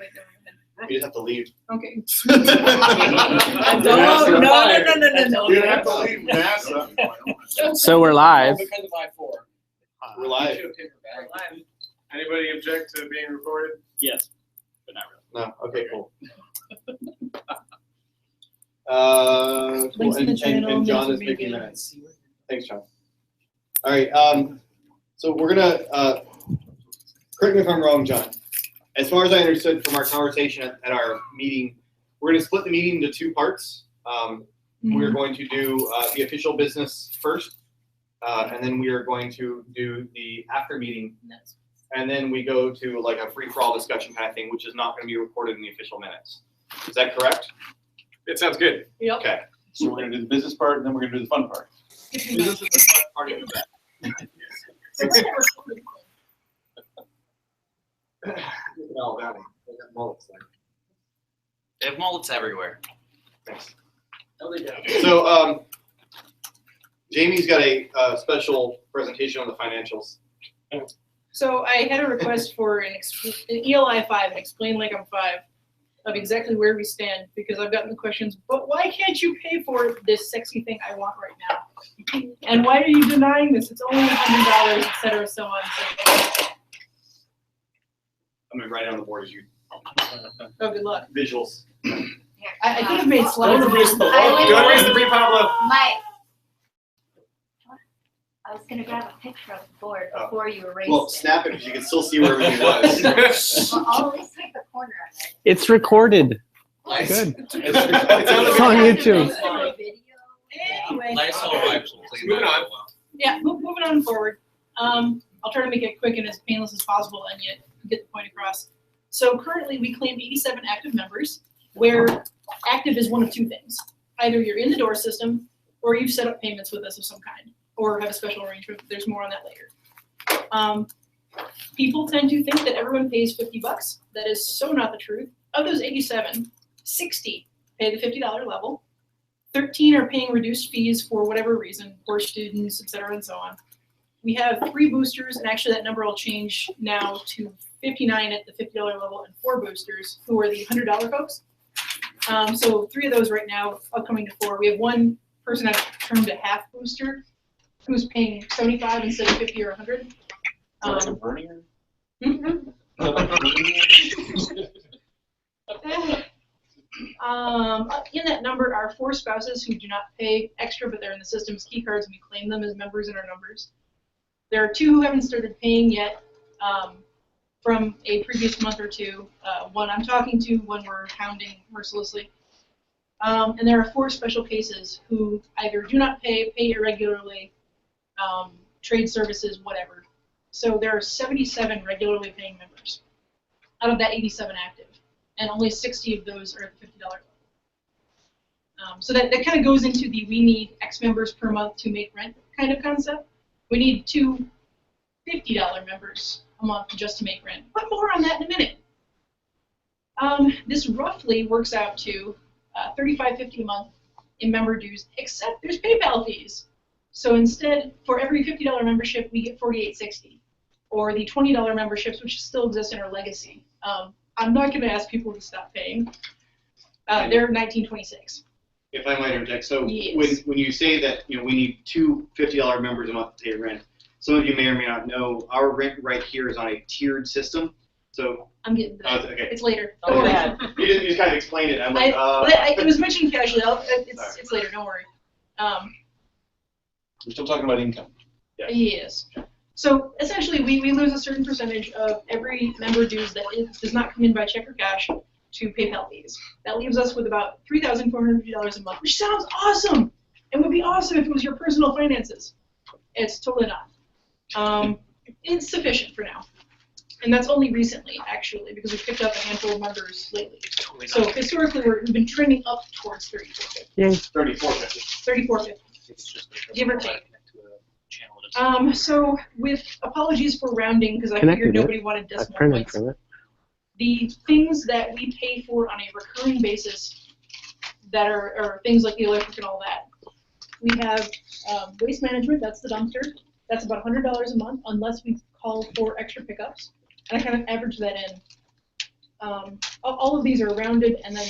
Wait, no, You just have to leave. okay. No, No. You don't have to leave NASA. So we're live. We're live. Anybody object to being recorded? Yes, but not really. No, okay, cool. Cool. Links in the channel, And John links is will be making good. minutes. Thanks, John. All right, so we're gonna, correct me if I'm wrong, John. As far as I understood from our conversation at our meeting, we're gonna split the meeting into two parts. We're going to do the official business first, and then we are going to do the after meeting. And then we go to like a free-for-all discussion kind of thing, which is not gonna be recorded in the official minutes. Is that correct? It sounds good. Yep. Okay. So we're gonna do the business part, and then we're gonna do the fun part. This is the fun part of that. Look at all that. They got mullets there. They have mullets everywhere. Thanks. Oh, So, Jamie's got a special presentation on the financials. So I had a request for an ELI 5, and explain like I'm 5, of exactly where we stand, because I've gotten the questions, but why can't you pay for this sexy thing I want right now? And why are you denying this? It's only $100, et cetera, so on and so forth. I'm gonna write it on the board as you Oh, good luck. visuals. I could have made slides. Don't raise the free Pablo. Mike, I was gonna grab a picture of the board before you erased Well, it. snap it because you can still see where everything was. Well, I'll at least take the corner of it. It's recorded. Nice. Good. It's on YouTube. Anyway, Moving on. yeah, moving on forward. I'll try to make it quick and as painless as possible, and yet get the point across. So currently, we claim 87 active members, where active is one of two things. Either you're in the door system, or you've set up payments with us of some kind, or have a special arrangement. There's more on that later. People tend to think that everyone pays $50. That is so not the truth. Of those 87, 60 pay the $50 level. 13 are paying reduced fees for whatever reason, poor students, et cetera, and so on. We have 3 boosters, and actually that number will change now to 59 at the $50 level, and 4 boosters, who are the $100 folks. So 3 of those right now, upcoming to 4. We have 1 person I've termed a half booster, who's paying 75 instead of 50 or 100. Like a burning? Mhm. In that number are 4 spouses who do not pay extra, but they're in the system's key cards, and we claim them as members in our numbers. There are 2 who haven't started paying yet from a previous month or 2. 1 I'm talking to, 1 we're hounding mercilessly. And there are 4 special cases who either do not pay irregularly, trade services, whatever. So there are 77 regularly paying members out of that 87 active, and only 60 of those are at the $50 level. So that kind of goes into the we need X members per month to make rent kind of concept. We need 2 $50 members a month just to make rent. But more on that in a minute. This roughly works out to $35.50 a month in member dues, except there's PayPal fees. So instead, for every $50 membership, we get $48.60, or the $20 memberships, which still exist in our legacy. I'm not going to ask people to stop paying. They're $19.26. If I might interject, so Yes. when you say that we need 2 $50 members a month to pay rent, some of you may or may not know our rent right here is on a tiered system. So I'm getting to that. okay. It's later. Oh, Don't worry. yeah. you just kind of explained it. I'm like, It was mentioned casually. It's later. Don't worry. We're still talking about income. Yes. So essentially, we lose a certain percentage of every member dues that does not come in by check or cash to PayPal fees. That leaves us with about $3,450 a month, which sounds awesome, and would be awesome if it was your personal finances. It's totally not. It's sufficient for now. And that's only recently, actually, because we've picked up a handful of members lately. So historically, we've been trending up towards $34.50. $34.50. Give or take. So with apologies for rounding, because I figured nobody wanted decimal points. The things that we pay for on a recurring basis that are things like the electric and all that. We have waste management, that's the dumpster. That's about $100 a month unless we call for extra pickups. And I kind of average that in. All of these are rounded, and then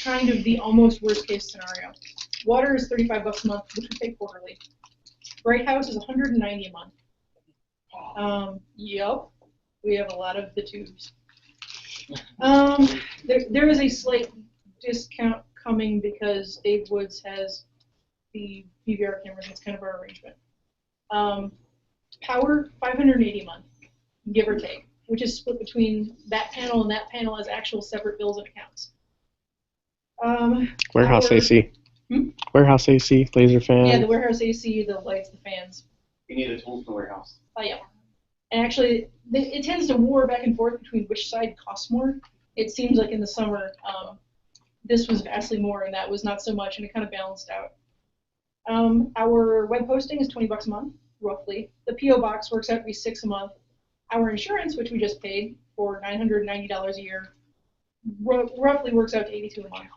kind of the almost worst case scenario. Water is $35 a month, which we pay quarterly. Bright House is $190 a month. Yep, we have a lot of the tubes. There is a slight discount coming because Dave Woods has the PVR cameras. That's kind of our arrangement. Power, $580 a month, give or take, which is split between that panel and that panel as actual separate bills and accounts. Warehouse AC. Warehouse AC, laser fan. Yeah, the warehouse AC, the lights, the fans. You need a tool from the warehouse. Oh, yeah. And actually, it tends to war back and forth between which side costs more. It seems like in the summer, this was vastly more, and that was not so much, and it kind of balanced out. Our web hosting is $20 a month, roughly. The PO box works out to be $6 a month. Our insurance, which we just paid for $990 a year, roughly works out to $82 a month.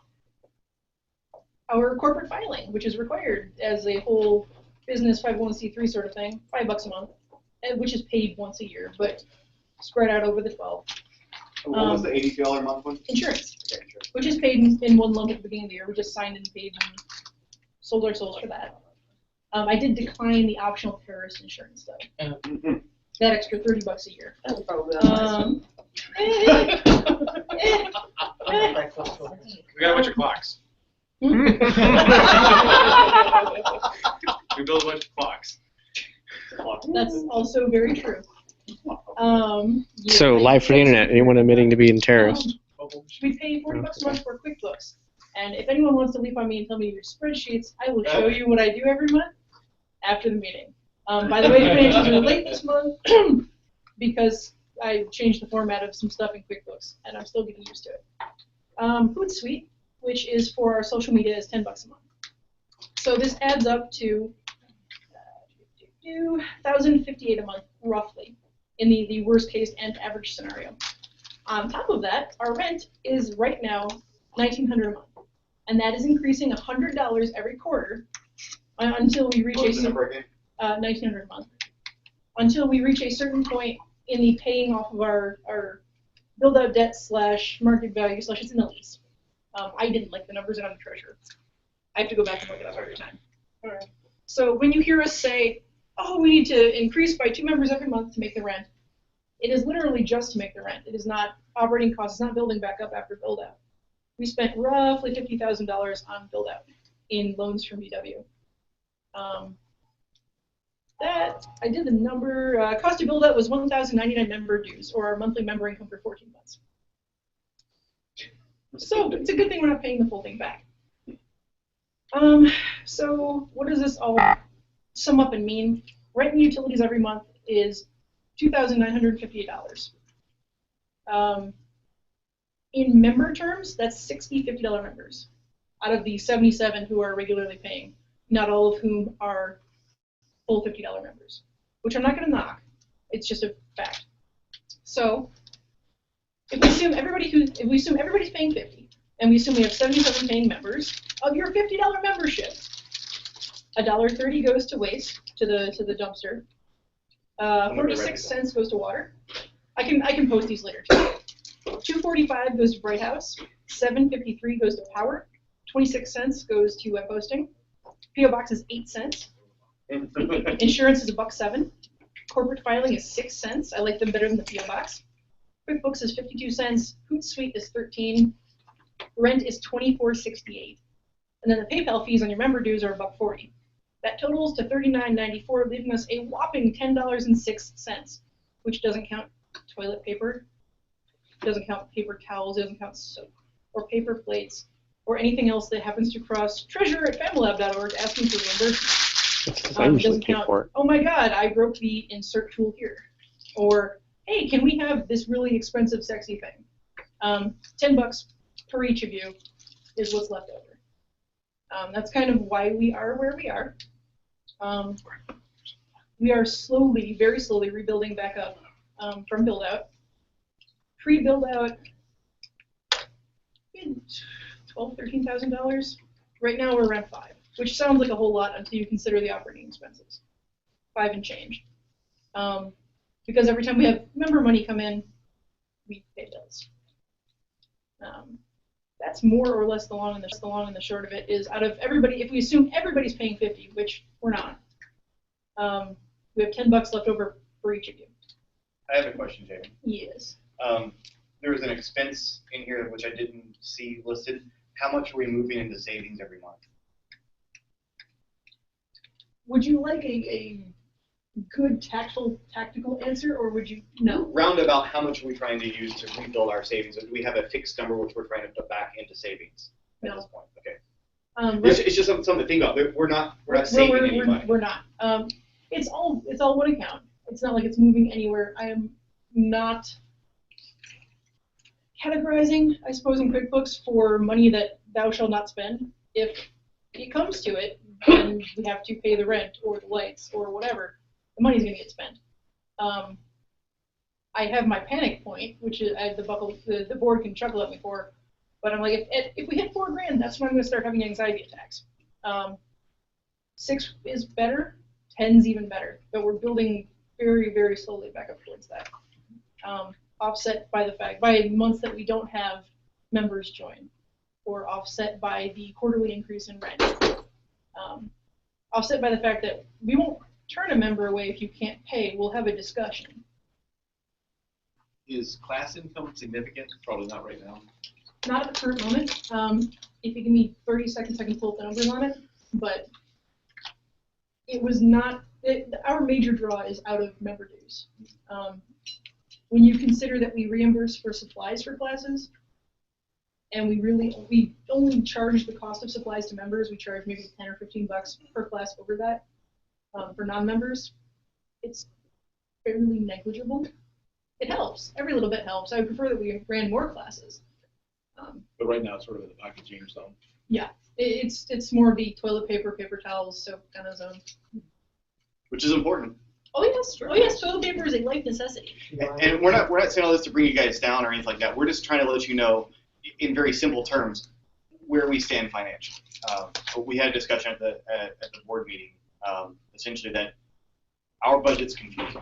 Our corporate filing, which is required as a whole business 501c3 sort of thing, $5 a month, which is paid once a year, but spread out over the 12. What was the $82 a month one? Insurance, which is paid in one lump at the beginning of the year. We just signed and paid and sold our souls for that. I did decline the optional terrorist insurance though. That extra $30 a year. We got a bunch of clocks. We build a bunch of clocks. That's also very true. So live for the internet, anyone admitting to being terrorist? We pay $40 a month for QuickBooks. And if anyone wants to leap on me and tell me your spreadsheets, I will show you what I do every month after the meeting. By the way, financials are late this month because I changed the format of some stuff in QuickBooks, and I'm still getting used to it. Hootsuite, which is for our social media, is $10 a month. So this adds up to $1,058 a month, roughly, in the worst case and average scenario. On top of that, our rent is right now $1,900 a month, and that is increasing $100 every quarter until we reach $1,900 a month, until we reach a certain point in the paying off of our build-out debt / market value / it's in the lease. I didn't like the numbers, and I'm the treasurer. I have to go back and look it up every time. All right. So when you hear us say, oh, we need to increase by 2 members every month to make the rent, it is literally just to make the rent. It is not operating costs. It's not building back up after build-out. We spent roughly $50,000 on build-out in loans from VW. That, I did the number, cost to build-out was $1,099 member dues, or our monthly member income for 14 months. So it's a good thing we're not paying the full thing back. So what does this all sum up and mean? Rent and utilities every month is $2,958. In member terms, that's 60 $50 members out of the 77 who are regularly paying, not all of whom are full $50 members, which I'm not going to knock. It's just a fact. So if we assume everybody's paying 50, and we assume we have 77 paying members, of your $50 membership, $1.30 goes to waste to the dumpster. 46 cents goes to water. I can post these later too. $2.45 goes to Bright House. $7.53 goes to power. 26 cents goes to web hosting. PO box is 8 cents. Insurance is $1.07. Corporate filing is 6 cents. I like them better than the PO box. QuickBooks is 52 cents. Hootsuite is 13. Rent is $24.68. And then the PayPal fees on your member dues are $1.40. That totals to $39.94, leaving us a whopping $10.06, which doesn't count toilet paper, doesn't count paper towels, doesn't count soap, or paper plates, or anything else that happens to cross treasurer@familab.org asking for reimbursement. I usually Doesn't pay count, for it. oh my god, I broke the insert tool here. Or, hey, can we have this really expensive, sexy thing? $10 per each of you is what's left over. That's kind of why we are where we are. We are slowly, very slowly rebuilding back up from build-out. Pre-build-out, $12,000, $13,000. Right now we're around $5,000, which sounds like a whole lot until you consider the operating expenses. $5,000 and change. Because every time we have member money come in, we pay bills. That's more or less the long and the short of it is out of everybody, if we assume everybody's paying 50, which we're not, we have $10 left over for each of you. I have a question, Jamie. Yes. There was an expense in here which I didn't see listed. How much are we moving into savings every month? Would you like a good tactical answer, or would you no? Roundabout, how much are we trying to use to rebuild our savings? Do we have a fixed number which we're trying to put back into savings at No. this point? Okay. It's just something to think about. We're not saving any money. We're not. It's all one account. It's not like it's moving anywhere. I am not categorizing, I suppose, in QuickBooks for money that thou shalt not spend. If it comes to it, and we have to pay the rent or the lights or whatever, the money's going to get spent. I have my panic point, which is the board can chuckle at me for, but I'm like, if we hit $4,000, that's when I'm going to start having anxiety attacks. 6 is better, 10's even better, but we're building very, very slowly back up towards that. Offset by months that we don't have members join, or offset by the quarterly increase in rent. Offset by the fact that we won't turn a member away if you can't pay. We'll have a discussion. Is class income significant? Probably not right now. Not at the current moment. If you give me 30 seconds, I can pull up the numbers on it. But it was not. Our major draw is out of member dues. When you consider that we reimburse for supplies for classes, and we only charge the cost of supplies to members, we charge maybe $10 or $15 per class over that. For non-members, it's fairly negligible. It helps. Every little bit helps. I would prefer that we ran more classes. But right now, it's sort of in the packaging zone. Yeah, it's more of the toilet paper, paper towels, soap kind of zone. Which is important. Oh yes, toilet paper is a life necessity. And we're not saying all this to bring you guys down or anything like that. We're just trying to let you know, in very simple terms, where we stand financially. We had a discussion at the board meeting, essentially that our budget's confusing,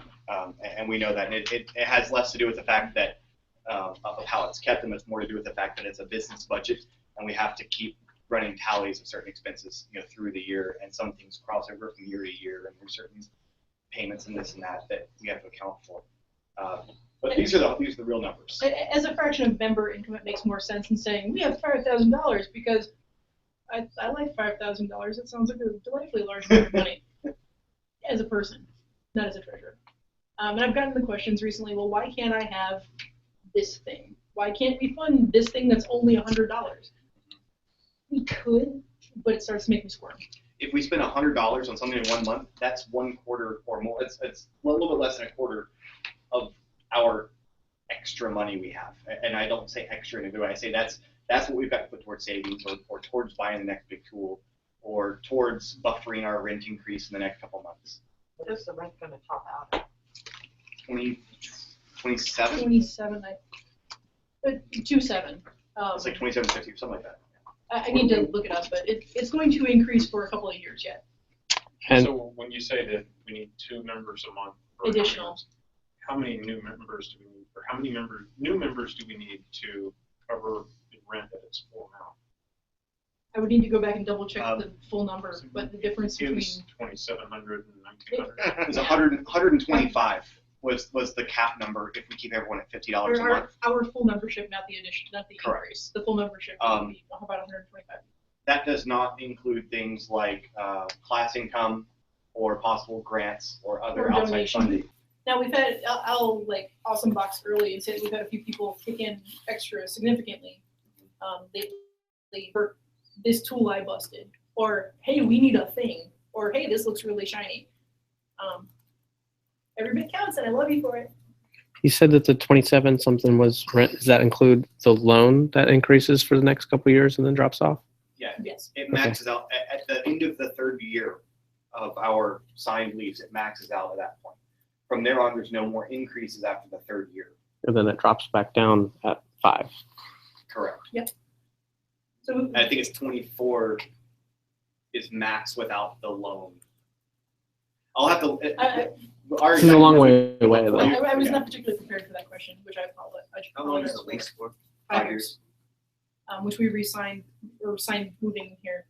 and we know that. And it has less to do with the fact that of how it's kept, and it's more to do with the fact that it's a business budget, and we have to keep running tallies of certain expenses, through the year, and some things cross over from year to year, and there's certain payments and this and that we have to account for. But these are the real numbers. As a fraction of member income, it makes more sense than saying we have $5,000 because I like $5,000. It sounds like a delightfully large amount of money as a person, not as a treasurer. And I've gotten the questions recently. Well, why can't I have this thing? Why can't we fund this thing that's only $100? We could, but it starts to make me squirm. If we spend $100 on something in 1 month, that's 1/4 or more. It's a little bit less than 1/4 of our extra money we have. And I don't say extra in a good way. I say that's what we've got to put towards savings, or towards buying the next big tool, or towards buffering our rent increase in the next couple months. What is the rent going to top out at? 27? 27, 27. It's like 27.50 or something like that. I need to look it up, but it's going to increase for a couple of years yet. And So when you say that we need 2 members a month, for Additional. how many new members do we need, or how many new members do we need to cover the rent at its full amount? I would need to go back and double check the full number, but the difference It between was 2,700 and 1,900. It was 125 was the cap number if we keep everyone at $50 a month. our full membership, not the addition, not the Correct. increase. The full membership would be about 125. That does not include things like class income or possible grants or other Or outside donation. funding. Now we've had, I'll like awesome box early and say that we've had a few people kick in extra significantly. They for this tool I busted, or hey, we need a thing, or hey, this looks really shiny. Every bit counts, and I love you for it. you said that the 27 something was rent. Does that include the loan that increases for the next couple of years and then drops off? Yeah, Yes. it maxes out at the end of the 3rd year of our signed lease. It maxes out at that point. From there on, there's no more increases after the 3rd year. And then it drops back down at 5. Correct. So I think it's 24 is max without the loan. I'll have to. Our It's a long way away though. I was not particularly prepared for that question, which I apologize. How long is the lease for? 5 years. which we re-signed or signed moving here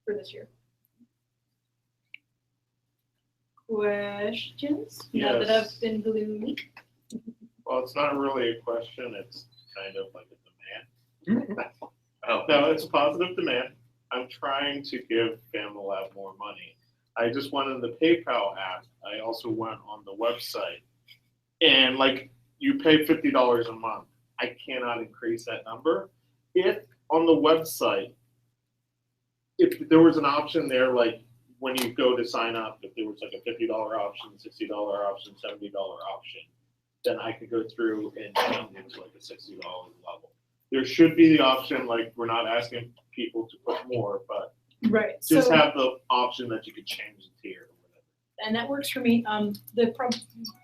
for this year. Questions? Now that I've been gloomy. Well, it's not really a question, it's kind of like a demand. Oh. No, it's a positive demand. I'm trying to give FamilyLab more money. I just went in the PayPal app. I also went on the website. And like, you pay $50 a month. I cannot increase that number. If on the website, if there was an option there, like when you go to sign up, if there was like a $50 option, $60 option, $70 option, then I could go through and change it to like a $60 level. There should be the option, like we're not asking people to put more, but Right. just So, have the option that you could change the tier or whatever. and that works for me. The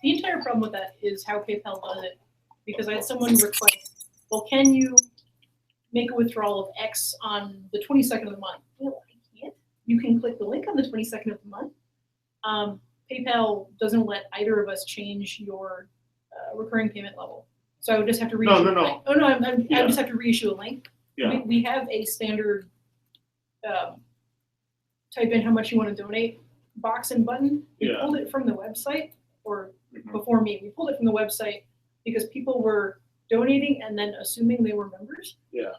entire problem with that is how PayPal does it, because I had someone request, well, can you make a withdrawal of X on the 22nd of the month? Well, I can't. You can click the link on the 22nd of the month. PayPal doesn't let either of us change your recurring payment level. So I would just have to reissue. No. A link. Oh no, I Yeah. just have to reissue a link. Yeah. We have a standard type in how much you want to donate box and button. We Yeah. pulled it from the website, or before me, we pulled it from the website because people were donating and then assuming they were members. Yeah.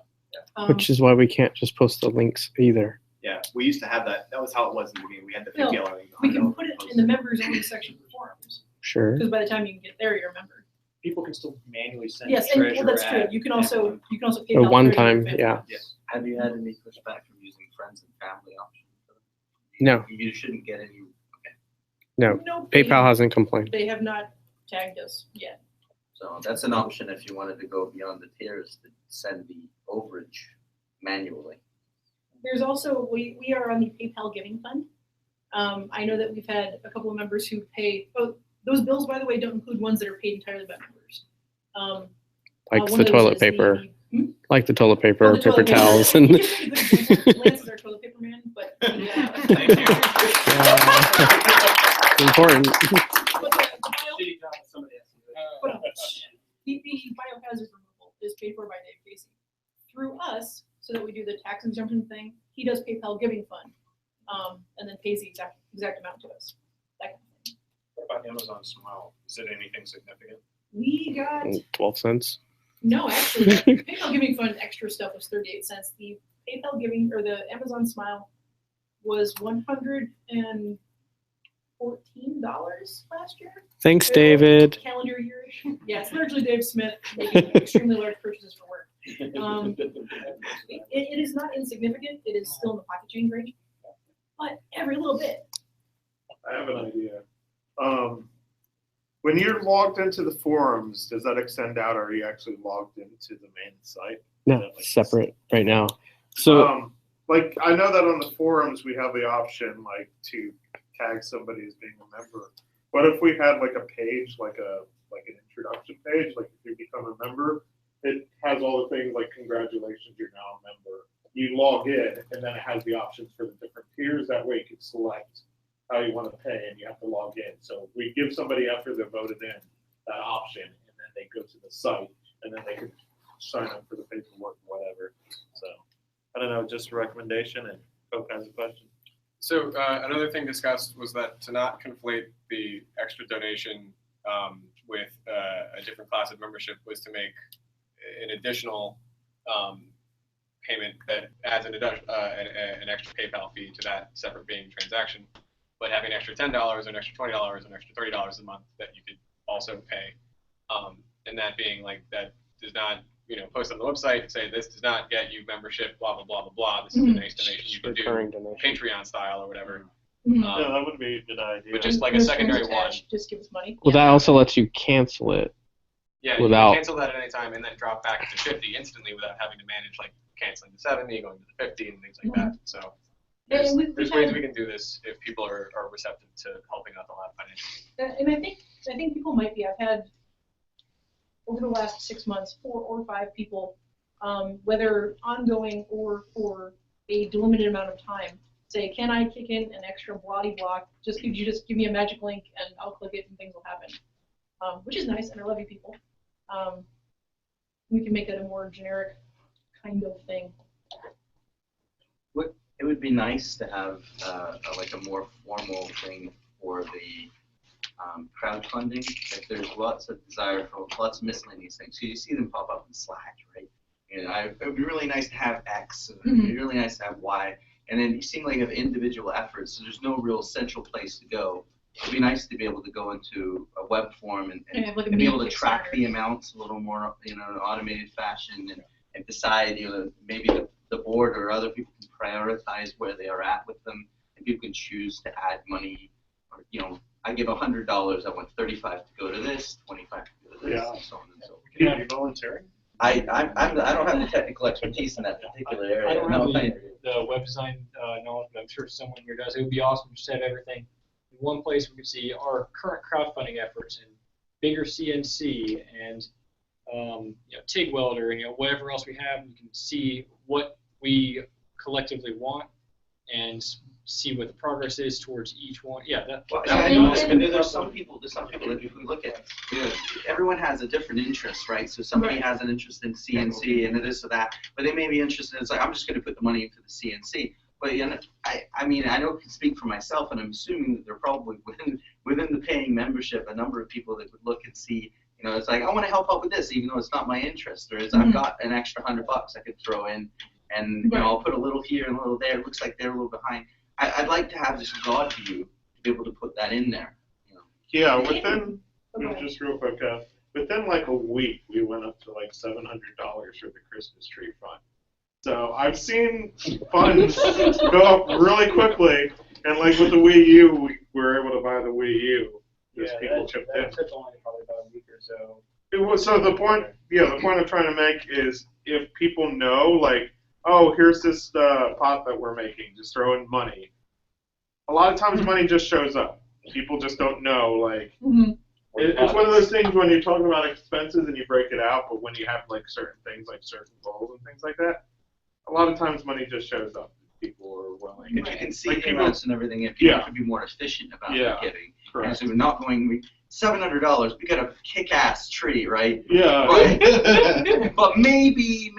Which is why we can't just post the links either. Yeah, we used to have that. That was how it was in the beginning. We had the No, $50 link. we can put it in the members only section of the forums, Sure. because by the time you can get there, you're a member. People can still manually send. Yes, and well, treasure that's true. at You can also Amazon. PayPal A one treasure time, your yeah. family. Yes. Have you had any pushback from using friends and family option? No, You shouldn't get any. no. Nope, they PayPal have- hasn't complained. They have not tagged us yet. So that's an option if you wanted to go beyond the tiers to send the overage manually. There's also, we are on the PayPal Giving Fund. I know that we've had a couple of members who pay, those bills, by the way, don't include ones that are paid entirely by members. Like One the of those toilet is paper, the like the toilet Oh, paper, the paper toilet paper. towels, and Lance is our toilet paper man, but yeah. Thank you. it's important. But the biohazard removal is paid for by Dave Casey through us, so that we do the tax exemption thing. He does PayPal Giving Fund, and then pays the exact amount to us. That kind of thing. What about Amazon Smile? Is it anything significant? We got 12 cents. no, actually, the PayPal Giving Fund extra stuff was 38 cents. The PayPal Giving or the Amazon Smile was $114 last year. Thanks, David. Calendar year-ish. Yeah, it's largely Dave Smith making extremely large purchases for work. It is not insignificant. It is still in the pocket change range, but every little bit. I have an idea. When you're logged into the forums, does that extend out? Or are you actually logged into the main site? No, Is that like separate right now. So like I know that on the forums we have the option like to tag somebody as being a member. What if we had like a page, like an introduction page, like if you become a member, it has all the things like congratulations, you're now a member. You log in and then it has the options for the different tiers. That way you can select how you want to pay and you have to log in. So we give somebody after they're voted in that option and then they go to the site and then they can sign up for the paperwork or whatever. So I don't know, just a recommendation, and Coke has a question. So another thing discussed was that to not conflate the extra donation with a different class of membership was to make an additional payment that adds an extra PayPal fee to that separate being transaction, but having an extra $10, an extra $20, an extra $30 a month that you could also pay, and that being like that does not post on the website and say this does not get you membership, blah blah blah blah blah. This is a nice donation you can do, recurring donation. Patreon style or whatever. Yeah, that would be a good idea. But just like a No secondary strings one. attached, just give us money. Well, that also lets you cancel it. Yeah, you without- can cancel that at any time and then drop back to 50 instantly without having to manage like canceling to 70, going to the 50, and things like that. So there's ways we can do this if people are receptive to helping out the lab financially. And I think people might be. I've had over the last 6 months 4 or 5 people, whether ongoing or for a delimited amount of time, say, can I kick in an extra bloody block? Just give me a magic link and I'll click it and things will happen, which is nice, and I love you people. We can make that a more generic kind of thing. It would be nice to have like a more formal thing for the crowdfunding. If there's lots of desire for lots of miscellaneous things, so you see them pop up in Slack, right? And it would be really nice to have X, and it would be really nice to have Y, and then you seem like you have individual efforts, so there's no real central place to go. It'd be nice to be able to go into a web form and Like a be able to mini track Kickstarter. the amounts a little more, in an automated fashion, and decide, maybe the board or other people can prioritize where they are at with them, and people can choose to add money, or, I give $100, I want 35 to go to this, 25 to go to this, Yeah. and so on and so forth. Can you be volunteering? I don't have the technical expertise in that particular area. I don't have No, the web design knowledge, but I'm sure someone here does. It would be awesome to just have everything in one place. We could see our current crowdfunding efforts and bigger CNC and TIG welder and whatever else we have. We can see what we collectively want and see what the progress is towards each one. Yeah, that. Well, So I then- know there's some people that if we look at, everyone has a different interest, right? So somebody Right. has an interest in CNC and this or that, but they may be interested. It's like, I'm just going to put the money into the CNC. But I mean, I know I can speak for myself, and I'm assuming that there are probably within the paying membership a number of people that would look and see. It's like, I want to help out with this, even though it's not my interest, or I've got an extra $100 I could throw in, and Right. I'll put a little here and a little there. It looks like they're a little behind. I'd like to have this broad view to be able to put that in there. Yeah, within, Okay. just real quick, within like a week, we went up to like $700 for the Christmas tree fund. So I've seen funds go up really quickly, and like with the Wii U, we were able to buy the Wii U because people chipped in. That's only probably about a week or so. So the point I'm trying to make is if people know, like, oh, here's this pot that we're making, just throw in money. A lot of times money just shows up. People just don't know, like, Mhm. it's one of those things when you're talking about expenses and you break it out, but when you have like certain things, like certain goals and things like that, a lot of times money just shows up. People are willing. If you can see Like the people- amounts and everything, if people Yeah. can be more efficient about Yeah. giving. And Correct. so we're not going, $700, we got a kick-ass tree, right? Yeah. Right. But maybe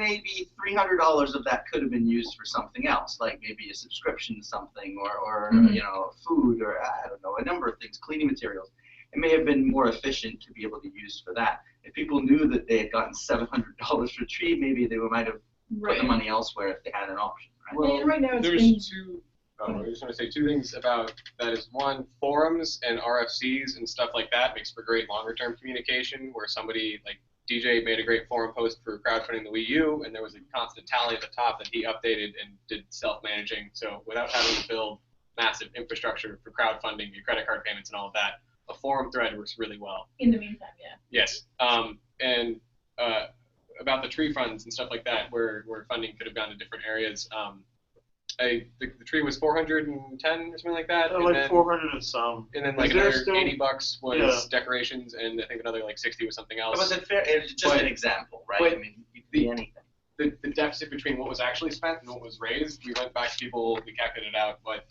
$300 of that could have been used for something else, like maybe a subscription to something, or food, or I don't know, a number of things, cleaning materials. It may have been more efficient to be able to use for that. If people knew that they had gotten $700 for a tree, maybe they might have put Right. the money elsewhere if they had an option. Right? And right now it's There's been, two. I just want to say two things about that. Is one, forums and RFCs and stuff like that makes for great longer-term communication. Where somebody like DJ made a great forum post for crowdfunding the Wii U, and there was a constant tally at the top that he updated and did self-managing. So without having to build massive infrastructure for crowdfunding, your credit card payments, and all of that, a forum thread works really well. in the meantime, yeah. Yes. And about the tree funds and stuff like that, where funding could have gone to different areas. The tree was 410 or something like that. and like then, 400 and some. And then Is like there another still- $80 was Yeah. decorations, and I think another like 60 was something But else. was it fair? It's just But- an example, right? but I mean, it could be anything. The deficit between what was actually spent and what was raised, we went back to people, we calculated out what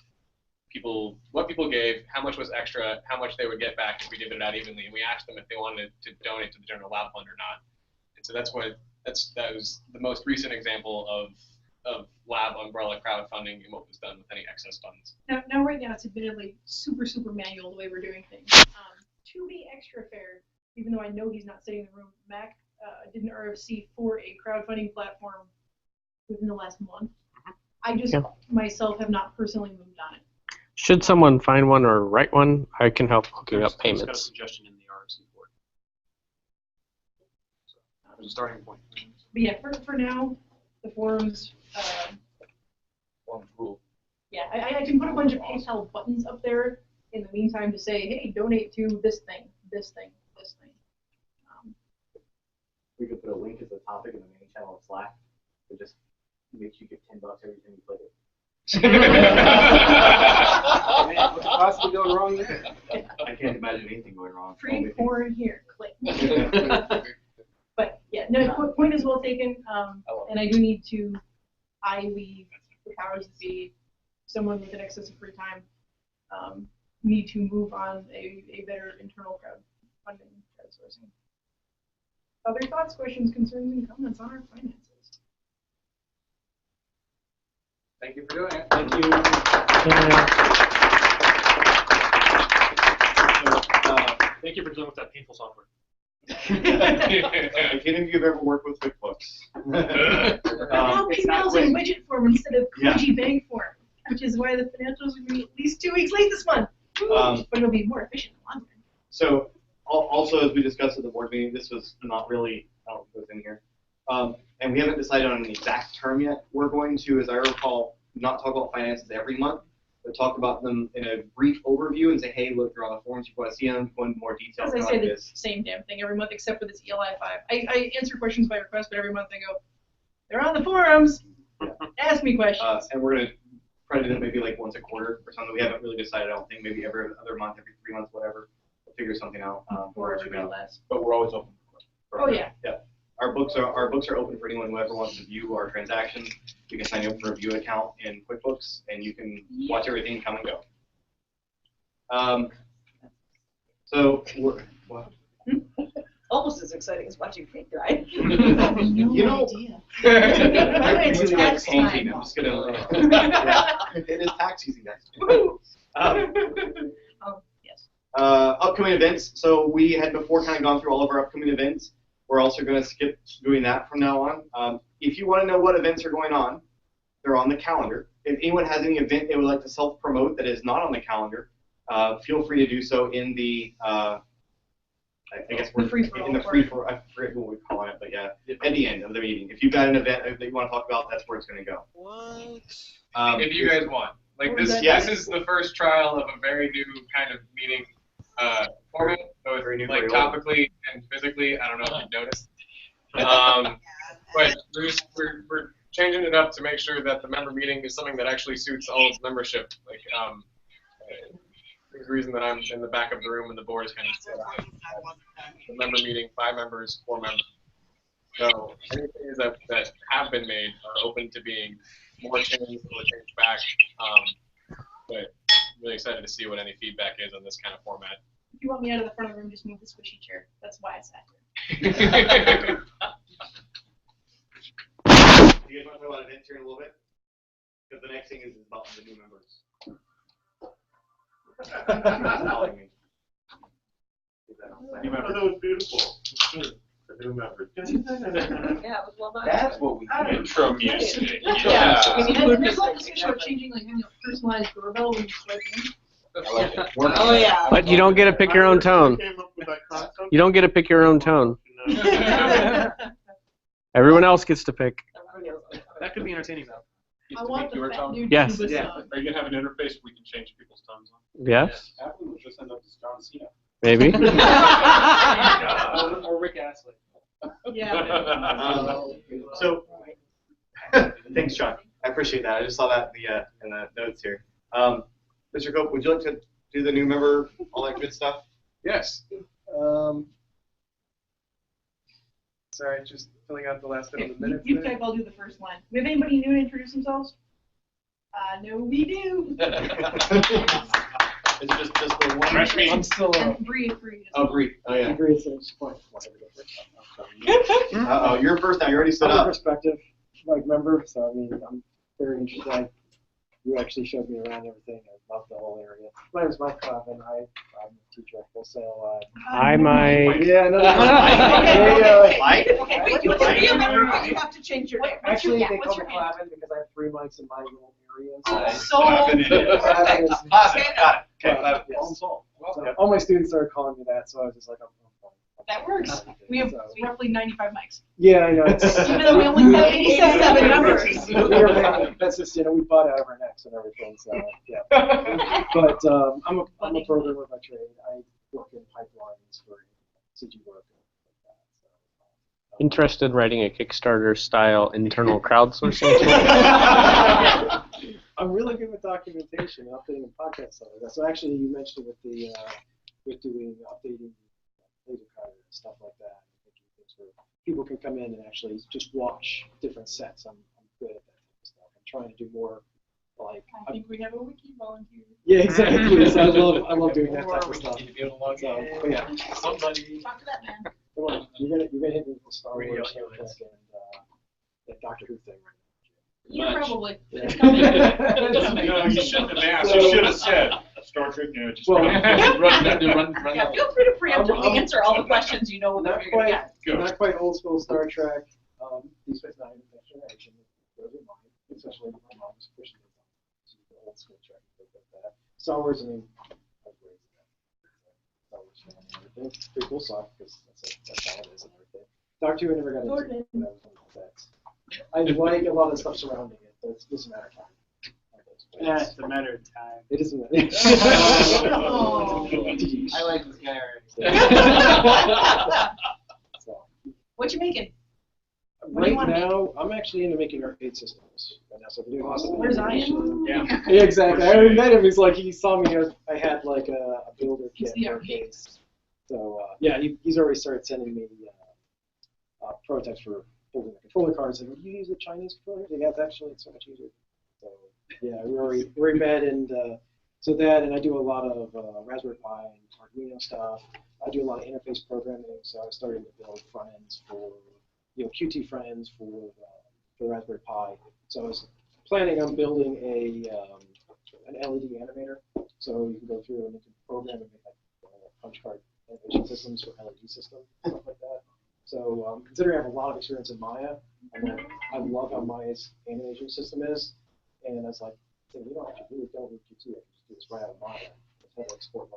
people gave, how much was extra, how much they would get back if we divvied it out evenly, and we asked them if they wanted to donate to the general lab fund or not. And so that was the most recent example of lab umbrella crowdfunding and what was done with any excess funds. Now right now it's admittedly super manual the way we're doing things. To be extra fair, even though I know he's not sitting in the room, Mac did an RFC for a crowdfunding platform within the last month. I just myself have not personally moved on it. Should someone find one or write one, I can help hooking up Just got a payments. suggestion in the RFC board. So, as a starting point. But yeah, for now, the forums, One rule. yeah, I can put a bunch of PayPal buttons up there in the meantime to say, hey, donate to this thing, this thing, this thing. We could put a link as a topic in the main channel of Slack. It just makes you give $10 every time you click it. What could possibly go wrong there? I can't imagine anything going wrong. Free porn here, click. But yeah, no, point is well taken, and I do need to, leave the powers that be, someone with an excess of free time, need to move on a better internal crowdfunding, crowdsourcing. Other thoughts, questions, concerns, and comments on our finances? Thank you for doing it. Thank you. Thank you for dealing with that painful software. If any of you have ever worked with QuickBooks. Now emails in widget form instead of Yeah. Koji bank form, which is why the financials will be at least 2 weeks late this month. But it'll be more efficient in the long run. So also, as we discussed at the board meeting, this was not really, I don't know if it was in here. And we haven't decided on an exact term yet. We're going to, as I recall, not talk about finances every month, but talk about them in a brief overview and say, hey, look, they're on the forums, you want to see them, go into more detail. As I kind of say like the this. same damn thing every month except for this ELI 5. I answer questions by request, but every month I go, they're on the forums. Ask me questions. And we're going to try to do it maybe like once a quarter or something. We haven't really decided, I don't think, maybe every other month, every 3 months, whatever. We'll figure something out. Or everybody less. But we're always open. Oh, yeah. Yeah. Our books are open for anyone who ever wants to view our transactions. You can sign up for a view account in QuickBooks, and you can watch everything come and go. So we're, what? Almost as exciting as watching paint dry. You know, It's it's tax painting. time. I'm just gonna. Yeah, it is tax season, guys. Yes. Upcoming events. So we had before kind of gone through all of our upcoming events. We're also going to skip doing that from now on. If you want to know what events are going on, they're on the calendar. If anyone has any event they would like to self-promote that is not on the calendar, feel free to do so in the, I guess we're in the free-for-all, I forget what we call it, but yeah, at the end of the meeting. If you've got an event that you want to talk about, that's where it's going to go. If you guys want. Like this, Yeah. this is the first trial of a very new kind of meeting format, both Very new, like very old. topically and physically. I don't know if you've noticed. But we're changing it up to make sure that the member meeting is something that actually suits all of membership. Like there's a reason that I'm in the back of the room and the board is kind of set up. The member meeting, 5 members, 4 members. So anything that have been made are open to being more changed or changed back. But I'm really excited to see what any feedback is on this kind of format. If you want me out of the front of the room, just move the squishy chair. That's why I sat here. Do you guys want to talk about events here in a little bit? Because the next thing is about the new members. Calling me. You remember that was beautiful. The new member. Yeah, it was well done. That's what we I don't know. intro music. Yeah. And there's like discussion about changing like personalized doorbell when you swipe in. Oh, yeah. But you don't get to pick your own tone. Came up with that concept. You don't get to pick your own tone. Everyone else gets to pick. That could be entertaining though. I want the fat dude Yes. to do a Yeah. song. Are you gonna have an interface where we can change people's tones on? Yes, Apple will just end up as John Cena. maybe. Or Rick Astley. Yeah. So, thanks, John. I appreciate that. I just saw that in the notes here. Mr. Cope, would you like to do the new member, all that good stuff? Yes. Sorry, just filling out the last bit of the minutes. You type, I'll do the first line. We have anybody new to introduce themselves? No, we do. Is it just the one? Fresh meat. I'm still And Bree. Oh, Bree. Oh, yeah. Agree, so it's fine. Uh-oh, you're first now. You already stood I'm a up. perspective, like, member, so I mean, I'm very interested. You actually showed me around everything. I love the whole area. My name is Mike Clavin. I'm a teacher at wholesale. Hi, Mike. Yeah, no, Mike? Okay, wait, you want to be a member, but you have to change your name. Actually, they What's call me your name? Clavin because I have 3 mics in my little area. So Clavin it is. Clavin is- Clavin, got it. Okay, But, Clavin. yes. So all my students started calling me that, so I was just like, I'm fine. that works. We have roughly 95 mics. Yeah, I know. It's, Even though we only have 87 members. That's just, we bought out of our necks and everything, so, yeah. But I'm a programmer by trade. I work in pipelines for CG work. Interested in writing a Kickstarter-style internal crowdsourcing tool? I'm really good with documentation, updating podcasts, stuff like that. So actually, you mentioned with the with doing updating laser cutter and stuff like that. I think things where people can come in and actually just watch different sets. I'm good at that type of stuff. I'm trying to do more like. I think we have a wiki volunteer. Yeah, exactly. So I love doing that type of stuff. So, but yeah, Somebody. Talk to that man. come on, you're gonna hit me with the Star Wars, Star Trek, and that Doctor Who thing right Yeah, probably. It's No, you shouldn't have asked. You should have said Star Trek. No, just Well, Yeah, feel free to preemptively I'm- answer all the questions you know Not that you're gonna quite, get. not quite old school Star Trek. Deep Space Nine, Next Generation. Those are mine, especially my mom's pushing me to the old school Trek and things like that. Star Wars, I mean, I was raised in that. Star Wars fan and everything. Pretty cool stuff because that's how it is and everything. Doctor Who I never got into. Gordon. But I was one of that. I like a lot of the stuff surrounding it, but it's just a matter of time. Yeah, it's a matter of time. It isn't. Oh. I like this guy already. So, What you making? What do you right wanna make? now, I'm actually into making arcade systems. Right now, so I'm doing lots of Where's animation. Ian? Yeah. Yeah, exactly. I already met him. He's like, he saw me. I had like a builder He's kit the for arcade. arcades. So yeah, he's already started sending me prototypes for building the controller cards. Like, you use the Chinese controller? Yeah, it's so much easier. So yeah, we already met, and so that, and I do a lot of Raspberry Pi and Arduino stuff. I do a lot of interface programming. So I started to build front ends for Qt front ends for Raspberry Pi. So I was planning on building an LED animator. So you can go through and you can program and make like punch card animation systems for LED systems, stuff like that. So considering I have a lot of experience in Maya, I love how Maya's animation system is, and I was like, you don't have to really go with Qt. I can just do this right out of Maya. It's how to export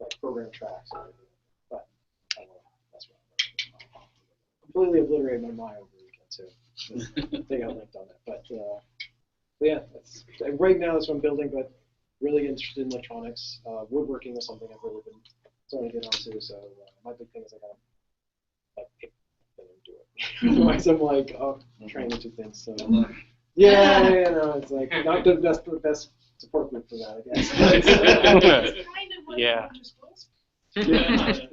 like program tracks and everything. But that's what I'm completely obliterated my Maya over the weekend too. I think I linked on that, but yeah, right now that's what I'm building. But really interested in electronics. Woodworking is something I've really been starting to get onto. So my big thing is I gotta pick and do it. Otherwise, I'm like, trying to do things. So yeah, it's like not the best support group for that, I guess. It's kind of what Yeah. you're supposed Yeah. to.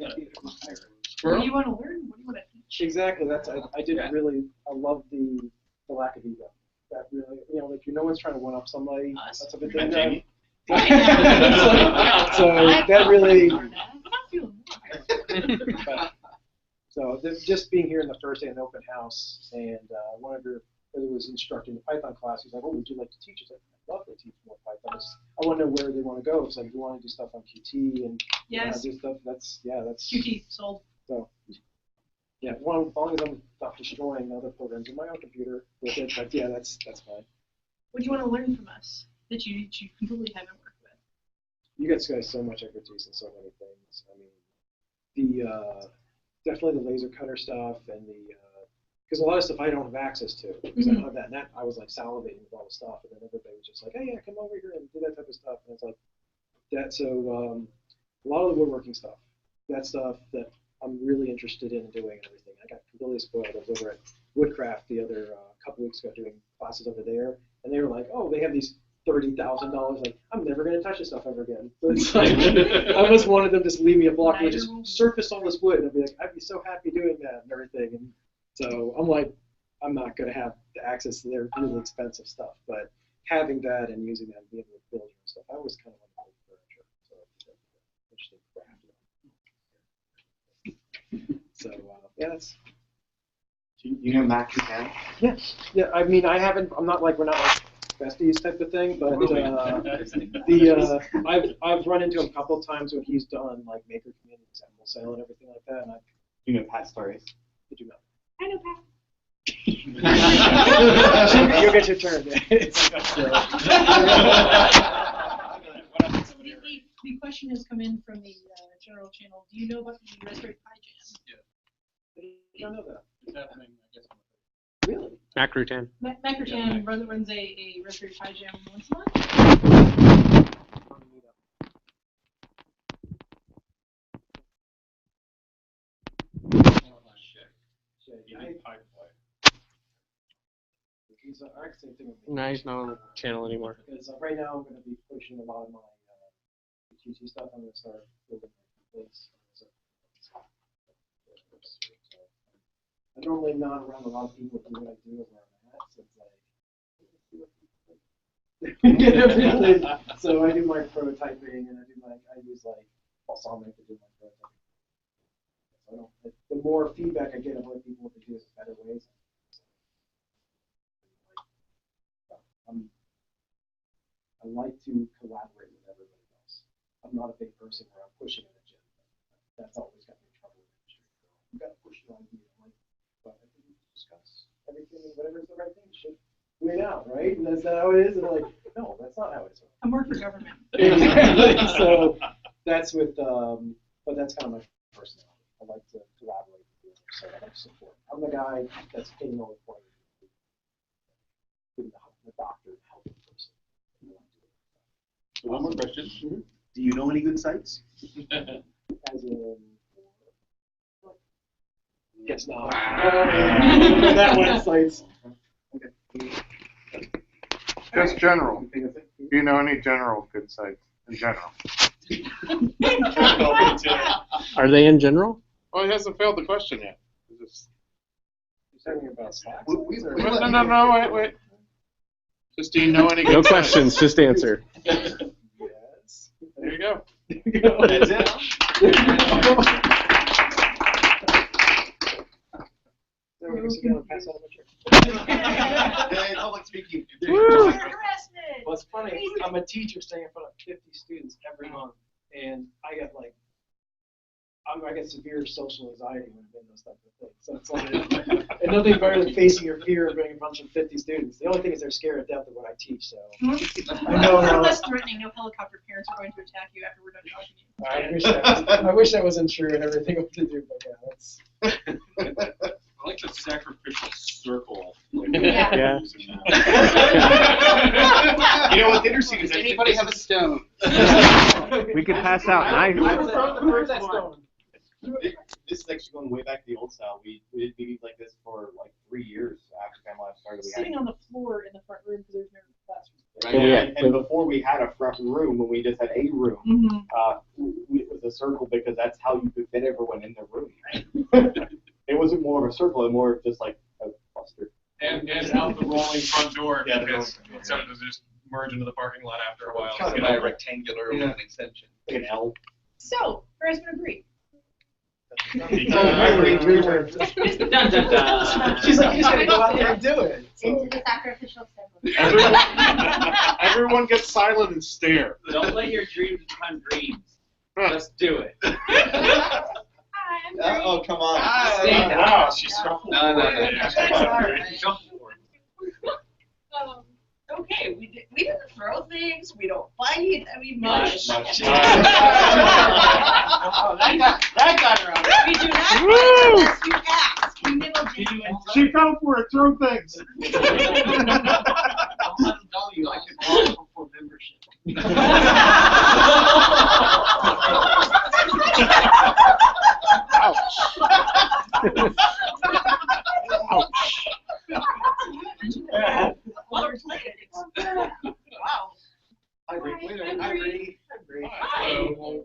What do you want to learn? What do you want to teach? Exactly. That's I did really. I love the lack of ego. That really, like no one's trying to one up somebody. Us? That's a good You thing. met Jamie? So that really. I'm not feeling well. So just being here in the first day in the open house, and one of your who was instructing the Python class, he's like, "Oh, would you like to teach?" I was like, "I'd love to teach more Python." I want to know where they want to go. It's like if you want to do stuff on Qt and Yes. do stuff. That's QT sold. So yeah, as long as I'm not destroying other programs in my own computer with it, but yeah, that's fine. What do you want to learn from us that you completely haven't worked with? You guys so much expertise in so many things. I mean, the definitely the laser cutter stuff and the because a lot of stuff I don't have access to because I don't have that. And that I was like salivating with all the stuff, and then everybody was just like, "Hey, yeah, come over here and do that type of stuff." And it's like that. So a lot of the woodworking stuff, that stuff that I'm really interested in doing and everything. I got completely spoiled. I was over at Woodcraft the other couple weeks ago doing classes over there, and they were like, "Oh, they have these $30,000. Like, I'm never gonna touch this stuff ever again." So it's like, I almost wanted them to just leave me a block and just surface all this wood, and I'd be like, I'd be so happy doing that and everything. And so I'm like, I'm not gonna have the access to their really expensive stuff, but having that and using that and being able to build your own stuff, I was kind of like furniture. So interesting craft. So yeah, that's. You know Mac Japan? Yeah. I mean, I'm not like we're not like besties type of thing, but I've run into him a couple of times when he's done like maker community example sale and everything like that, and You know Pat Stories? I do not. I know, Pat. You'll get your turn. The question has come in from the general channel. Do you know about the Raspberry Pi Jam? I don't know that. It's happening, I guess. Really? Macrutan. Macrotan runs a Raspberry Pi Jam once a month. He's actually thinking. No, he's not on the channel anymore. Because right now I'm going to be pushing a lot of my QT stuff. I'm going to start building my templates. I normally not around a lot of people who do what I do where I'm at, so it's like so I do my prototyping and I use like Balsamiq to do my prototyping. So I don't, the more feedback I get of what people want to do is better ways. I like to collaborate with everybody else. I'm not a big person where I'm pushing an agenda. That's always got me in trouble in the industry. You got to push your idea. I'm like, but I think we discuss everything and whatever's the right thing should win out, right? And that's not how it is. And I'm like, no, that's not how it is. I'm working for government. So that's with, but that's kind of my personality. I like to collaborate with you, so I like support. I'm the guy that's getting all the point. The doctor, helping person. One more question. Mm-hmm. Do you know any good sites? As in, guess not. That website's. Just general. Do you know any general good sites in general? Are they in general? Well, he hasn't failed the question yet. You're talking about Slack? No, wait. Just do you know any good No sites? questions, just answer. Yes. There you go. That's it. Hey, public speaking. Well, it's funny. I'm a teacher staying in front of 50 students every month, and I get severe social anxiety when I'm in those type of things. So it's like, and nothing better than facing your fear of being a bunch of 50 students. The only thing is they're scared to death of what I teach. So I know. Less threatening. No helicopter parents are going to attack you after we're done talking to you. I wish that wasn't true and everything what to do, but yeah, that's. I like the sacrificial circle. Yeah. You know what's interesting is anybody have a stone? We could pass out This is actually going way back to the old style. We did meetings like this for like 3 years after Family Life started. Sitting on the floor in the front room because there's no classroom. Right? And before we had a front room, when we just had a room, it was a circle because that's how you could fit everyone in the room. It wasn't more of a circle, and more of just like a cluster. And out the rolling front door Yeah, because some of us just merge into the parking lot after a while. Kind of a rectangular with an extension. Like an L. So, harassment agree. She's like, you just gotta go out there and do it. Into the sacrificial symbol. Everyone gets silent and stare. Don't let your dreams become dreams. Just do it. Oh, come on. Stand up. Wow, she's so Okay, we didn't throw things, we don't fight, I mean, much. That got her out. We do not fight unless you ask, we nibble genuine. She fell for it, throw things. I'll tell you, I could call for membership. Wow. I agree.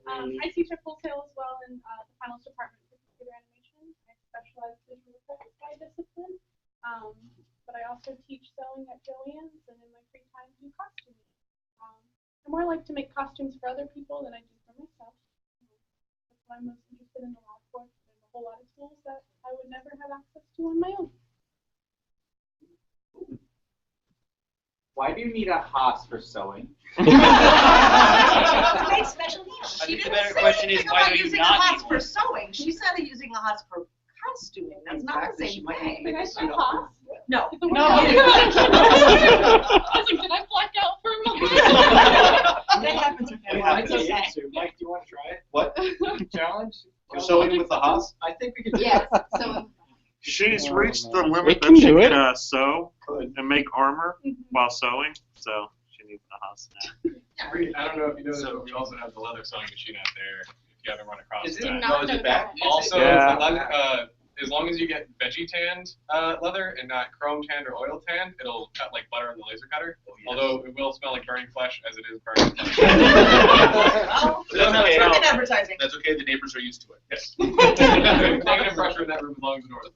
I teach at Full Sail as well in the finals department for computer animation. I specialize in visual effects by discipline, but I also teach sewing at Joann's and in my free time do costuming. I more like to make costumes for other people than I do for myself. That's why I'm most interested in the lab course and a whole lot of tools that I would never have access to on my own. Why do you need a Haas for sewing? To make special needs. I She think the didn't better say question anything is, why about do you using a not Haas need for one? sewing. She said using a Haas for costuming. That's not the same thing. Did I say Haas? No. No. I was like, did I black out for a moment? That happens with Hey, everyone. I know the answer. Mike, do you want to try it? What? Challenge? We're sewing with the Haas? I think we can do Yes, it. so She's reached the We limit can that she do it. can sew and make armor while sewing, so she needs the Haas now. I don't know if you know this, but we also have the leather sewing machine out there. If you haven't run across Is it that. not know back? Also, Yeah. as long as you get veggie tanned leather and not chrome tanned or oil tanned, it'll cut like butter in the laser cutter. Although it will smell like burning flesh as it is burning flesh. Well, it's working advertising. That's okay, the neighbors are used to it. Yes. Negative pressure in that room belongs in North.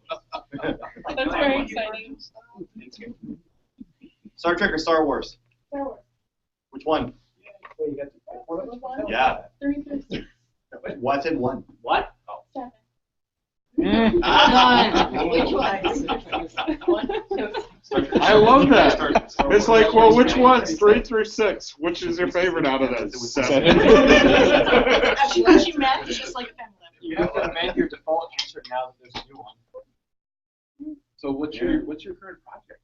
That's very exciting. Star Trek or Star Wars? Star Wars. Which one? Well, you got to pick one of them? One, Yeah. 3 through 6, What's in one? What? 7. which one? I love that. It's like, well, which ones? 3 through 6. Which is your favorite out of those? 7. She met, it's just like a family member. You have to amend your default answer now that there's a new one. So what's your current project?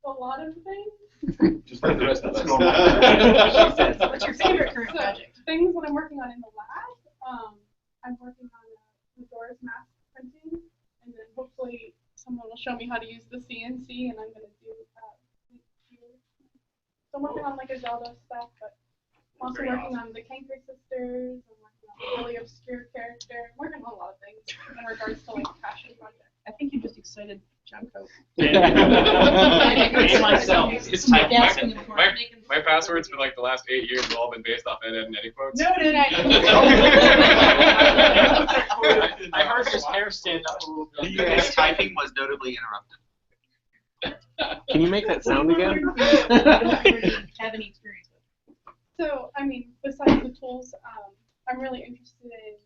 A lot of things. Just like the rest of us. What's your favorite current So, project? things that I'm working on in the lab. I'm working on Mazora's mask printing, and then hopefully someone will show me how to use the CNC, and I'm gonna do. So I'm working on like a Zelda stuff, but I'm also working on the Kanker sisters. I'm working on a really obscure character. I'm working on a lot of things in regards to like passion projects. I think you just excited Junko. Myself. It's My my- dad's my- been before. My passwords for like the last 8 years have all been based off Ed and Eddie quotes. Noted. I heard his hair stand up a little bit. His typing was notably interrupted. Can you make that sound again? Have any experience with? So, I mean, besides the tools, I'm really interested in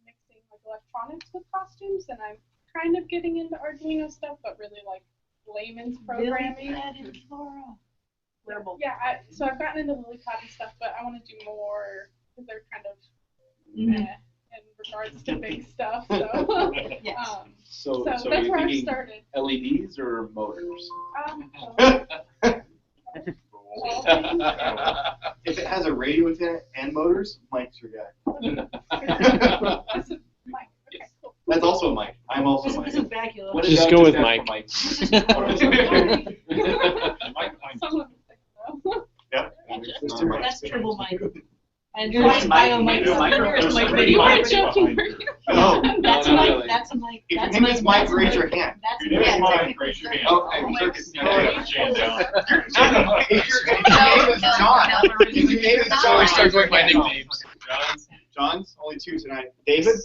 mixing like electronics with costumes, and I'm kind of getting into Arduino stuff, but really like layman's programming. Wearable. Yeah, so I've gotten into LilyPad and stuff, but I want to do more because they're kind of in regards to big stuff. So, So that's you're where I thinking started. LEDs or motors? If it has a radio within it and motors, Mike's your guy. That's also Mike. I'm also This Mike. is Bacula. What Just does go that with stand Mike. for Someone will think so. Yep. That's Triple Mike. And Yours Mike is Bio Mike. Mike. Yours is Mike. Yours, Mike You Radio. were joking. No. That's a No, Mike. really. That's a Mike. If your That's name is Mike, that's a raise your hand. That's a Your name is Mike. Mike, raise your hand. Oh, Circus. no. Jam down. If your name is John. If your name is John. Start going by nicknames. John's only 2 tonight. David?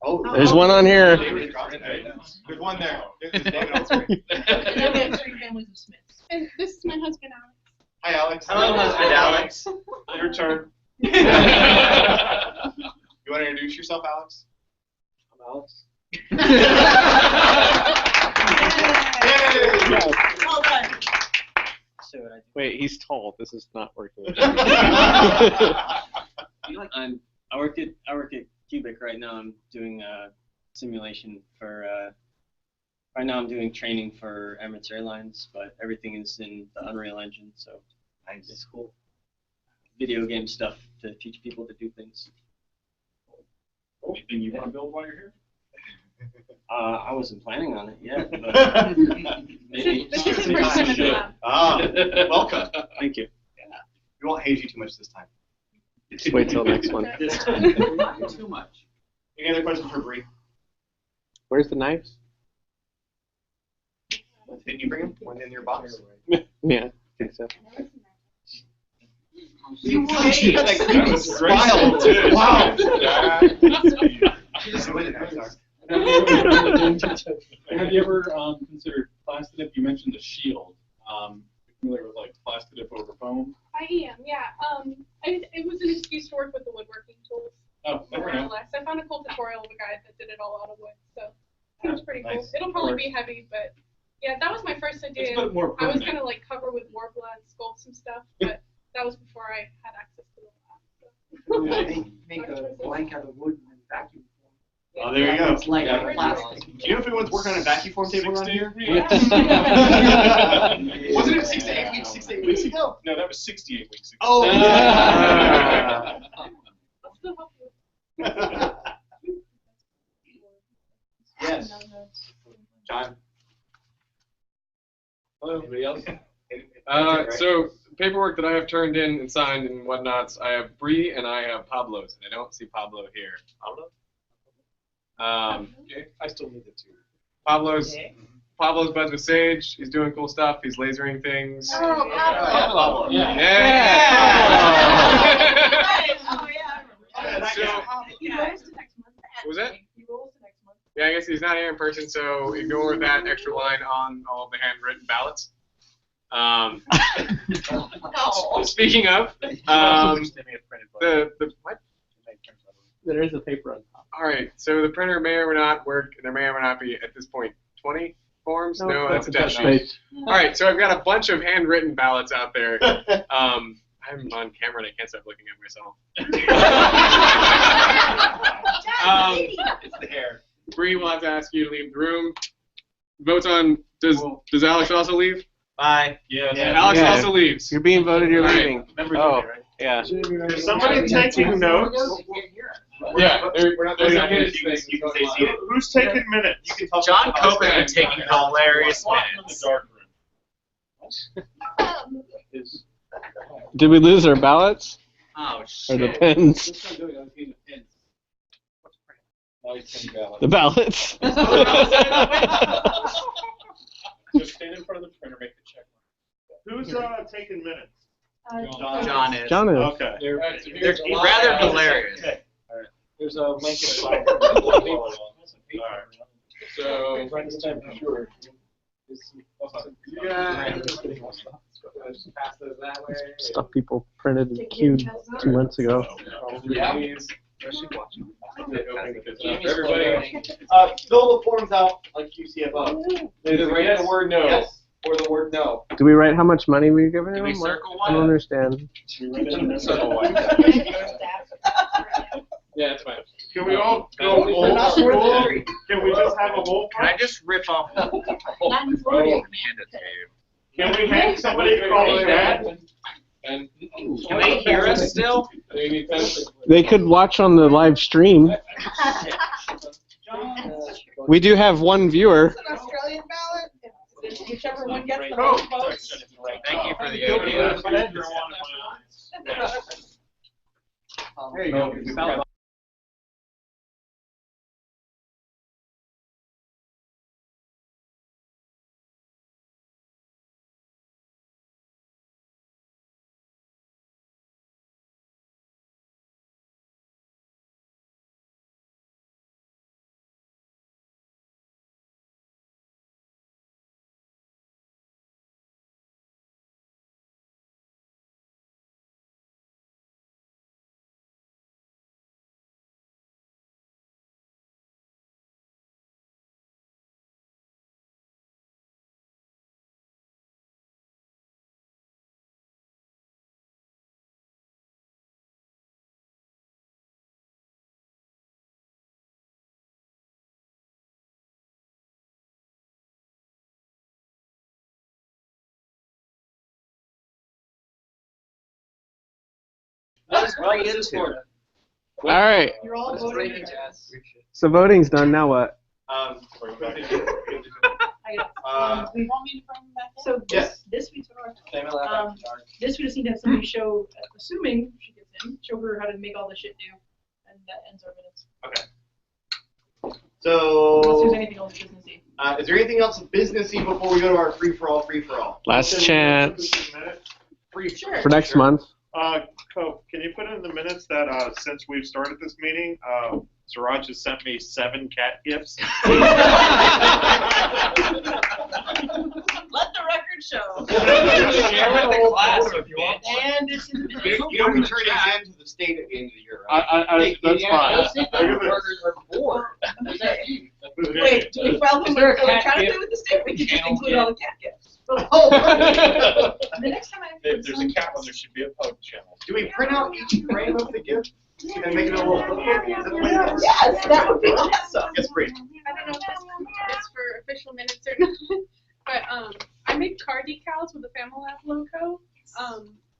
Oh. There's one on here. David. There's one there. There's David on screen. And then we have 3 families of Smiths. And this is my husband, Alex. Hi, Alex. Hello, husband Alex. Your turn. You want to introduce yourself, Alex? I'm Alex. Well done. Wait, he's tall. This is not working. I work at Cubic right now. I'm doing a simulation for. Right now, I'm doing training for Emirates Airlines, but everything is in the Unreal Engine, so it's cool. Video game stuff to teach people to do things. Anything you want to build while you're here? I wasn't planning on it yet, but maybe. This is his first time in the lab. Welcome. Thank you. We won't haze you too much this time. Just wait till next one. This time, not too much. Any other questions for Bree? Where's the knives? Didn't you bring them? One in your box? Yeah, I think so. You had that That creepy was great. smile. Wow. Have you ever considered Plastidip? You mentioned the shield. Familiar with like Plastidip over foam? I am, yeah. It was an excuse to work with the woodworking tools. Oh, More okay. or less. I found a cool tutorial of a guy that did it all out of wood, so it was pretty cool. Nice. It'll probably be heavy, but yeah, that was my first idea. It's a bit more I was permanent. gonna like cover with Worbla and sculpt some stuff, but that was before I had access to the lab. So. Make a blank out of wood and then vacuum. Oh, there you go. It's like Yeah. plastic. Do you know if anyone's working on a vacuum form table around here? Yeah. Wasn't it 6 to 8 weeks, 6 to 8 weeks ago? No, that was 68 weeks ago. Oh, yeah. I'll still help you. Yes. John. Hello, anybody else? Right? So paperwork that I have turned in and signed and whatnots, I have Bree and I have Pablo's, and I don't see Pablo here. Pablo? Okay, I still need it too. Pablo's buds with Sage. He's doing cool stuff. He's lasering things. Oh, Pablo. Yeah. Oh, yeah. So, what was that? Yeah, I guess he's not here in person, so ignore that extra line on all of the handwritten ballots. Speaking of, the what? There is a paper on top. All right, so the printer may or may not work, and there may or may not be at this point 20 forms? No, No, that's a that's death a note. death All right, so I've got a bunch of handwritten ballots out there. I'm on camera and I can't stop looking at myself. It's the hair. Bree will have to ask you to leave the room. Votes on, does Alex also leave? Bye. Yeah. Alex Yeah. also leaves. You're being voted, you're All right. leaving. Members Oh, only, right? yeah. Is somebody taking notes? Yeah, We're not there's doing a that. his thing. You can stay seated. Who's taking minutes? John Copeland is taking hilarious In the minutes. dark room. Did we lose our ballots? Oh, Or shit. the pens? The ballots? Just stand in front of the printer, make the check. Who's taking minutes? John is. John is. Okay. They're rather hilarious. There's a link in the side. So, Stuff people printed and queued 2 months ago. everybody, Fill the forms out like you see above. either write the word no Yes. or the word no. Do we write how much money we're giving Do them? we What? circle I don't one? understand. Yeah, that's fine. Can we all go old school? Can we just have a whole? Can I just rip off? Not in Florida. Can we hang somebody called Dad? And Can they hear us still? they need fences. They could watch on the live stream. We do have one viewer. It's an Australian ballot. Whichever one gets the Oh. most votes. Thank you for the There you go. Right into it. All right. You're all voting. So voting's done. Now what? We want me to bring them back in? So Yes. this we this we just need to have somebody show, assuming she gets in, show her how to make all the shit do, and that ends our minutes. Unless there's So, anything else businessy. is there anything else businessy before we go to our free-for-all? Last chance Sure. for next month. Cope, can you put in the minutes that since we've started this meeting, Siraj has sent me 7 cat gifts? Let the record show. Share with the class if you want. And it's in the minutes. You don't return these in to the state at the end of the year, right? That's fine. Wait, do we file them Is there a with, cat trying to gift do with the state? We could just include all the cat gifts. Oh, The next time I have If there's a cat one, there should be a pug channel. do we print out each frame of the gift and make it a little booklet? Is that the way it is? Yes, that would be awesome. Yes, Bree. I don't know if this is for official minutes or not, but I made car decals with the Family Lab logo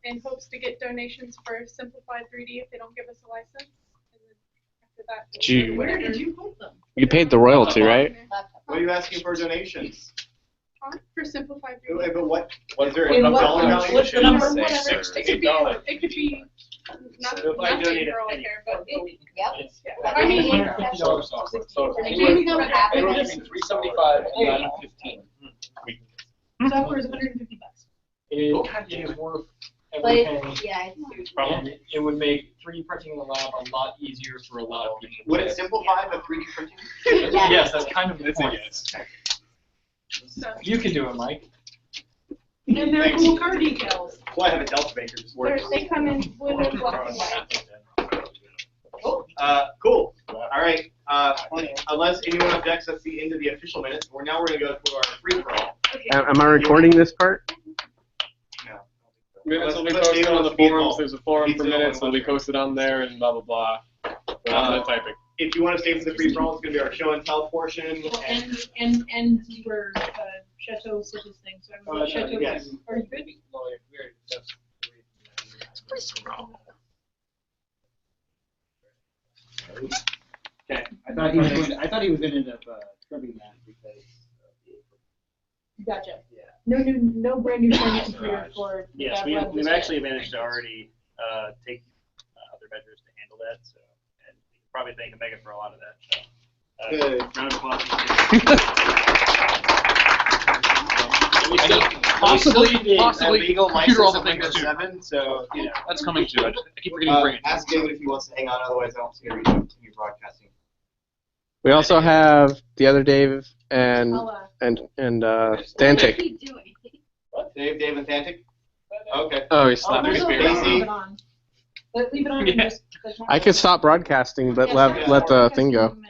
in hopes to get donations for Simplified 3D if they don't give us a license. And then after that, Did you- Where did you put them? You paid the royalty, right? What are you asking for donations? For Simplified Wait, 3D. but what? Is there In a what- dollar value? what's the number? Whatever. $68. It could be not, So if I nothing donate for all I $1 care, but it, Yep. yeah. I mean, $50 software. So I Can you know what happened? anywhere between $375 and $915. Software is $150. It is worth every But penny. yeah, And it would make 3D printing in the lab a lot easier for a lot of people. Would it simplify the 3D printing? Yes, that's kind of the It's a point. yes. so, You can do it, Mike. And they're Thanks. cool car decals. Well, I have a Delta Baker. Just works. they come in blue and black and white. Oh, Cool. All right. Unless anyone objects, that's the end of the official minutes. We're going to go to our free for all. Am I recording this part? No. Minutes will be Let's posted David on the wants to be forums. involved. There's a forum for Pizza minutes. It'll be and posted on there and blah, blah, blah. But I'm not typing. If you want to stay for the free for all, it's going to be our show and tell portion. And your Chateau Citrus thing. So I'm Oh, Chateau. yes. Are you good? Okay. I thought he was going to end up trimming that because. Gotcha. Yeah. No brand new thing yet cleared for. Yes, we've actually managed to already take other vendors to handle that. So, and we can probably thank Omega for a lot of that. So, Good. round of applause. Possibly legal computer all the license things too. 7, so you know. That's coming too. I keep forgetting to bring it. Ask David if he wants to hang on, otherwise I don't see a reason to continue broadcasting. We also have the other Dave and I'll, Dantic. Dave and Tantic? Okay. Oh, he's Oh, not. there's Casey. leave it on. Leave it on and Yeah. just. I could stop broadcasting, but Yeah, let the thing go. and